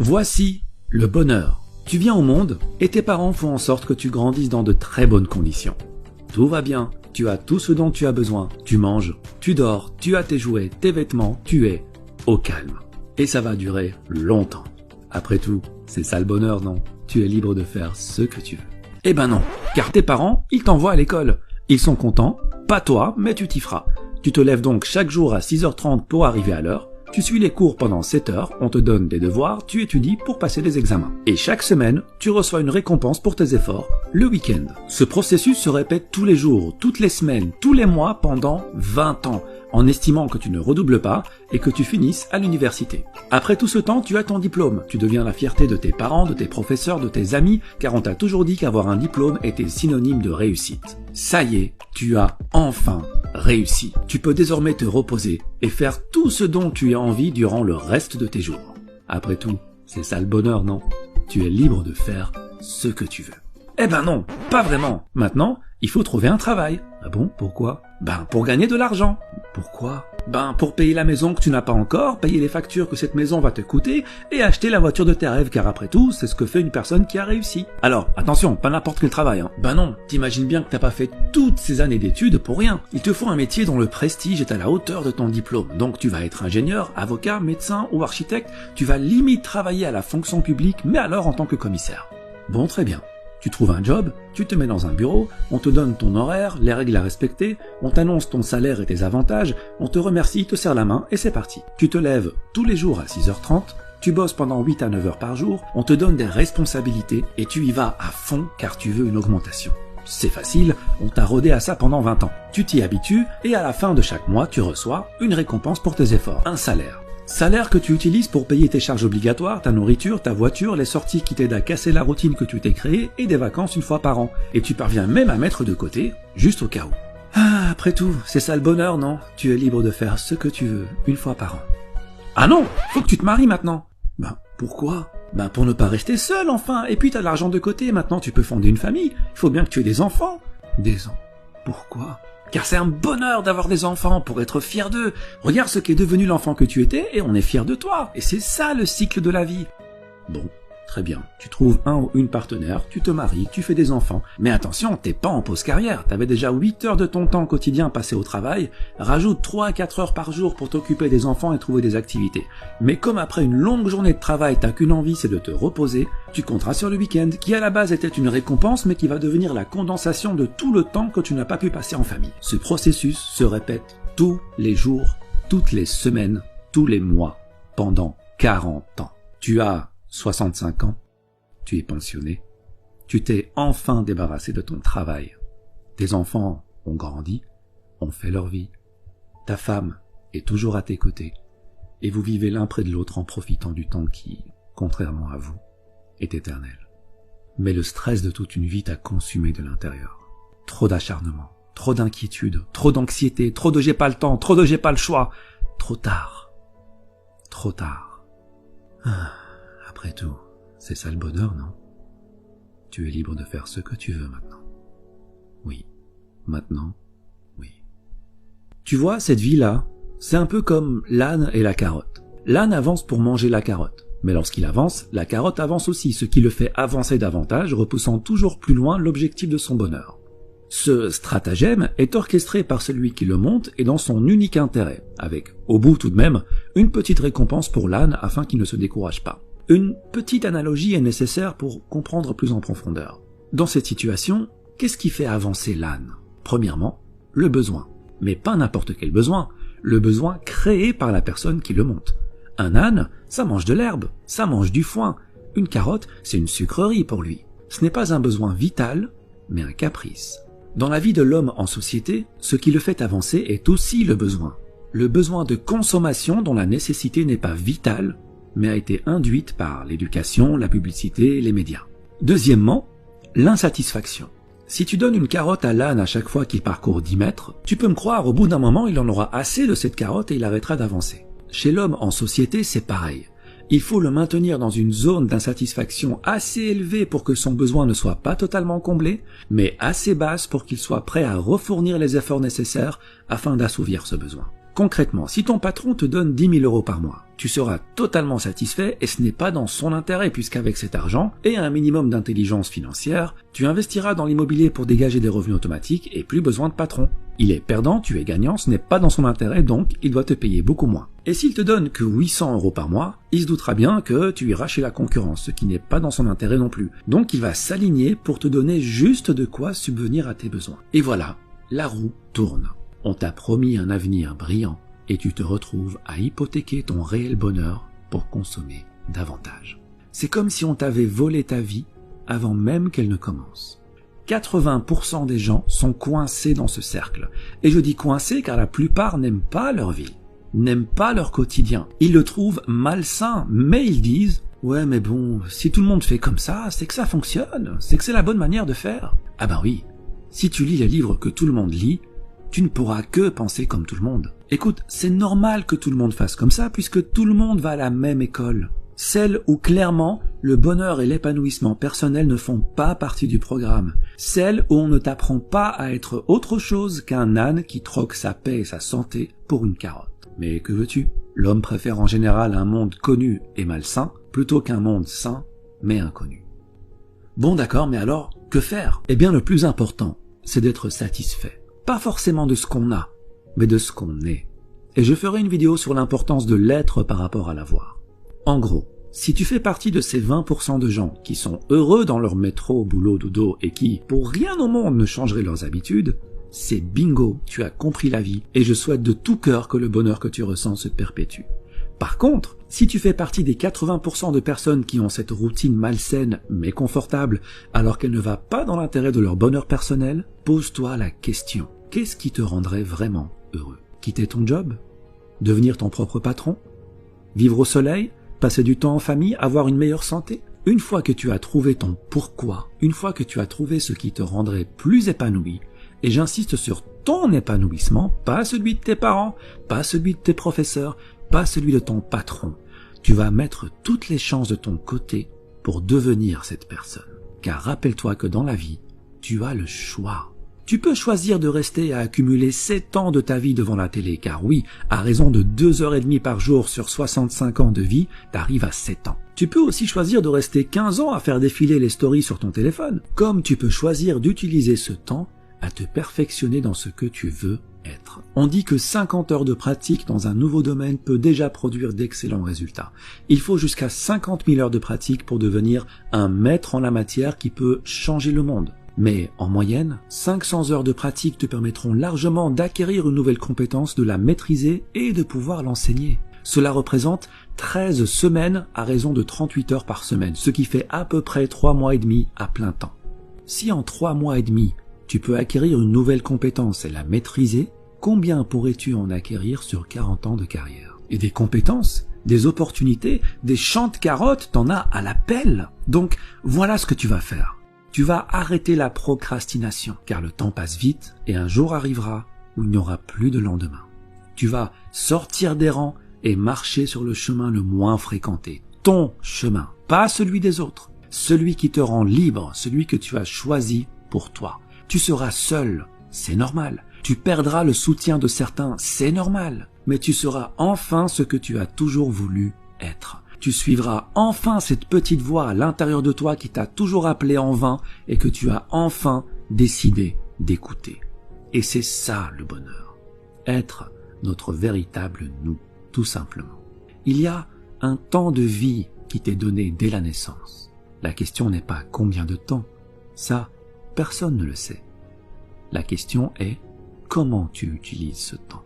Voici le bonheur. Tu viens au monde et tes parents font en sorte que tu grandisses dans de très bonnes conditions. Tout va bien, tu as tout ce dont tu as besoin. Tu manges, tu dors, tu as tes jouets, tes vêtements, tu es au calme. Et ça va durer longtemps. Après tout, c'est ça le bonheur, non? Tu es libre de faire ce que tu veux. Eh ben non, car tes parents, ils t'envoient à l'école. Ils sont contents, pas toi, mais tu t'y feras. Tu te lèves donc chaque jour à 6h30 pour arriver à l'heure. Tu suis les cours pendant 7 heures, on te donne des devoirs, tu étudies pour passer des examens. Et chaque semaine, tu reçois une récompense pour tes efforts, le week-end. Ce processus se répète tous les jours, toutes les semaines, tous les mois pendant 20 ans, en estimant que tu ne redoubles pas et que tu finisses à l'université. Après tout ce temps, tu as ton diplôme. Tu deviens la fierté de tes parents, de tes professeurs, de tes amis, car on t'a toujours dit qu'avoir un diplôme était synonyme de réussite. Ça y est, tu as enfin réussi. Tu peux désormais te reposer et faire tout ce dont tu as envie durant le reste de tes jours. Après tout, c'est ça le bonheur, non? Tu es libre de faire ce que tu veux. Eh ben non, pas vraiment. Maintenant, il faut trouver un travail. Ah bon, pourquoi? Ben pour gagner de l'argent. Pourquoi? Ben pour payer la maison que tu n'as pas encore, payer les factures que cette maison va te coûter et acheter la voiture de tes rêves, car après tout, c'est ce que fait une personne qui a réussi. Alors, attention, pas n'importe quel travail, hein. Ben non, t'imagines bien que t'as pas fait toutes ces années d'études pour rien. Il te faut un métier dont le prestige est à la hauteur de ton diplôme. Donc tu vas être ingénieur, avocat, médecin ou architecte, tu vas limite travailler à la fonction publique, mais alors en tant que commissaire. Bon, très bien. Tu trouves un job, tu te mets dans un bureau, on te donne ton horaire, les règles à respecter, on t'annonce ton salaire et tes avantages, on te remercie, te serre la main et c'est parti. Tu te lèves tous les jours à 6h30, tu bosses pendant 8 à 9 heures par jour, on te donne des responsabilités et tu y vas à fond car tu veux une augmentation. C'est facile, on t'a rodé à ça pendant 20 ans. Tu t'y habitues et à la fin de chaque mois, tu reçois une récompense pour tes efforts, un salaire. Salaire que tu utilises pour payer tes charges obligatoires, ta nourriture, ta voiture, les sorties qui t'aident à casser la routine que tu t'es créée et des vacances une fois par an. Et tu parviens même à mettre de côté, juste au cas où. Ah, après tout, c'est ça le bonheur, non? Tu es libre de faire ce que tu veux, une fois par an. Ah non, faut que tu te maries maintenant. Ben, pourquoi? Ben, pour ne pas rester seul, enfin. Et puis t'as de l'argent de côté, maintenant tu peux fonder une famille. Il faut bien que tu aies des enfants. Des enfants? Pourquoi? Car c'est un bonheur d'avoir des enfants pour être fier d'eux. Regarde ce qu'est devenu l'enfant que tu étais et on est fier de toi. Et c'est ça le cycle de la vie. Bon, très bien. Tu trouves un ou une partenaire, tu te maries, tu fais des enfants. Mais attention, t'es pas en pause carrière. T'avais déjà 8 heures de ton temps quotidien passé au travail. Rajoute 3 à 4 heures par jour pour t'occuper des enfants et trouver des activités. Mais comme après une longue journée de travail, t'as qu'une envie, c'est de te reposer, tu compteras sur le week-end, qui à la base était une récompense, mais qui va devenir la condensation de tout le temps que tu n'as pas pu passer en famille. Ce processus se répète tous les jours, toutes les semaines, tous les mois, pendant 40 ans. Tu as 65 ans, tu es pensionné, tu t'es enfin débarrassé de ton travail. Tes enfants ont grandi, ont fait leur vie. Ta femme est toujours à tes côtés, et vous vivez l'un près de l'autre en profitant du temps qui, contrairement à vous, est éternel. Mais le stress de toute une vie t'a consumé de l'intérieur. Trop d'acharnement, trop d'inquiétude, trop d'anxiété, trop de j'ai pas le temps, trop de j'ai pas le choix. Trop tard. Trop tard. Après tout, c'est ça le bonheur, non? Tu es libre de faire ce que tu veux maintenant. Oui. Maintenant, oui. Tu vois, cette vie-là, c'est un peu comme l'âne et la carotte. L'âne avance pour manger la carotte. Mais lorsqu'il avance, la carotte avance aussi, ce qui le fait avancer davantage, repoussant toujours plus loin l'objectif de son bonheur. Ce stratagème est orchestré par celui qui le monte et dans son unique intérêt, avec, au bout tout de même, une petite récompense pour l'âne afin qu'il ne se décourage pas. Une petite analogie est nécessaire pour comprendre plus en profondeur. Dans cette situation, qu'est-ce qui fait avancer l'âne? Premièrement, le besoin. Mais pas n'importe quel besoin, le besoin créé par la personne qui le monte. Un âne, ça mange de l'herbe, ça mange du foin. Une carotte, c'est une sucrerie pour lui. Ce n'est pas un besoin vital, mais un caprice. Dans la vie de l'homme en société, ce qui le fait avancer est aussi le besoin. Le besoin de consommation dont la nécessité n'est pas vitale, mais a été induite par l'éducation, la publicité, les médias. Deuxièmement, l'insatisfaction. Si tu donnes une carotte à l'âne à chaque fois qu'il parcourt 10 mètres, tu peux me croire, au bout d'un moment, il en aura assez de cette carotte et il arrêtera d'avancer. Chez l'homme en société, c'est pareil. Il faut le maintenir dans une zone d'insatisfaction assez élevée pour que son besoin ne soit pas totalement comblé, mais assez basse pour qu'il soit prêt à refournir les efforts nécessaires afin d'assouvir ce besoin. Concrètement, si ton patron te donne 10 000 euros par mois, tu seras totalement satisfait et ce n'est pas dans son intérêt puisqu'avec cet argent et un minimum d'intelligence financière, tu investiras dans l'immobilier pour dégager des revenus automatiques et plus besoin de patron. Il est perdant, tu es gagnant, ce n'est pas dans son intérêt donc il doit te payer beaucoup moins. Et s'il te donne que 800 euros par mois, il se doutera bien que tu iras chez la concurrence, ce qui n'est pas dans son intérêt non plus. Donc il va s'aligner pour te donner juste de quoi subvenir à tes besoins. Et voilà, la roue tourne. On t'a promis un avenir brillant et tu te retrouves à hypothéquer ton réel bonheur pour consommer davantage. C'est comme si on t'avait volé ta vie avant même qu'elle ne commence. 80% des gens sont coincés dans ce cercle. Et je dis coincés car la plupart n'aiment pas leur vie, n'aiment pas leur quotidien. Ils le trouvent malsain, mais ils disent « Ouais mais bon, si tout le monde fait comme ça, c'est que ça fonctionne, c'est que c'est la bonne manière de faire. » Ah ben oui, si tu lis les livres que tout le monde lit, tu ne pourras que penser comme tout le monde. Écoute, c'est normal que tout le monde fasse comme ça puisque tout le monde va à la même école. Celle où clairement le bonheur et l'épanouissement personnel ne font pas partie du programme. Celle où on ne t'apprend pas à être autre chose qu'un âne qui troque sa paix et sa santé pour une carotte. Mais que veux-tu? L'homme préfère en général un monde connu et malsain plutôt qu'un monde sain mais inconnu. Bon d'accord, mais alors, que faire? Eh bien le plus important, c'est d'être satisfait. Pas forcément de ce qu'on a, mais de ce qu'on est. Et je ferai une vidéo sur l'importance de l'être par rapport à l'avoir. En gros, si tu fais partie de ces 20% de gens qui sont heureux dans leur métro, boulot, dodo et qui, pour rien au monde, ne changeraient leurs habitudes, c'est bingo, tu as compris la vie et je souhaite de tout cœur que le bonheur que tu ressens se perpétue. Par contre, si tu fais partie des 80% de personnes qui ont cette routine malsaine mais confortable alors qu'elle ne va pas dans l'intérêt de leur bonheur personnel, pose-toi la question. Qu'est-ce qui te rendrait vraiment heureux? Quitter ton job? Devenir ton propre patron? Vivre au soleil? Passer du temps en famille? Avoir une meilleure santé? Une fois que tu as trouvé ton pourquoi, une fois que tu as trouvé ce qui te rendrait plus épanoui, et j'insiste sur ton épanouissement, pas celui de tes parents, pas celui de tes professeurs, pas celui de ton patron, tu vas mettre toutes les chances de ton côté pour devenir cette personne. Car rappelle-toi que dans la vie, tu as le choix. Tu peux choisir de rester à accumuler 7 ans de ta vie devant la télé, car oui, à raison de 2h30 par jour sur 65 ans de vie, t'arrives à 7 ans. Tu peux aussi choisir de rester 15 ans à faire défiler les stories sur ton téléphone, comme tu peux choisir d'utiliser ce temps à te perfectionner dans ce que tu veux être. On dit que 50 heures de pratique dans un nouveau domaine peut déjà produire d'excellents résultats. Il faut jusqu'à 50 000 heures de pratique pour devenir un maître en la matière qui peut changer le monde. Mais en moyenne, 500 heures de pratique te permettront largement d'acquérir une nouvelle compétence, de la maîtriser et de pouvoir l'enseigner. Cela représente 13 semaines à raison de 38 heures par semaine, ce qui fait à peu près 3 mois et demi à plein temps. Si en 3 mois et demi, tu peux acquérir une nouvelle compétence et la maîtriser, combien pourrais-tu en acquérir sur 40 ans de carrière? Et des compétences, des opportunités, des champs de carottes, t'en as à la pelle. Donc voilà ce que tu vas faire. Tu vas arrêter la procrastination, car le temps passe vite et un jour arrivera où il n'y aura plus de lendemain. Tu vas sortir des rangs et marcher sur le chemin le moins fréquenté. Ton chemin, pas celui des autres. Celui qui te rend libre, celui que tu as choisi pour toi. Tu seras seul, c'est normal. Tu perdras le soutien de certains, c'est normal. Mais tu seras enfin ce que tu as toujours voulu être. Tu suivras enfin cette petite voix à l'intérieur de toi qui t'a toujours appelé en vain et que tu as enfin décidé d'écouter. Et c'est ça le bonheur. Être notre véritable nous, tout simplement. Il y a un temps de vie qui t'est donné dès la naissance. La question n'est pas combien de temps. Ça, personne ne le sait. La question est comment tu utilises ce temps.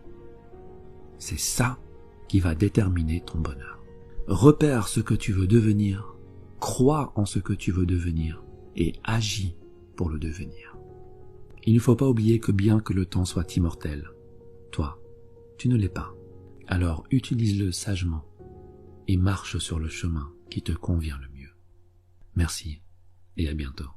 C'est ça qui va déterminer ton bonheur. Repère ce que tu veux devenir, crois en ce que tu veux devenir et agis pour le devenir. Il ne faut pas oublier que bien que le temps soit immortel, toi, tu ne l'es pas. Alors utilise-le sagement et marche sur le chemin qui te convient le mieux. Merci et à bientôt.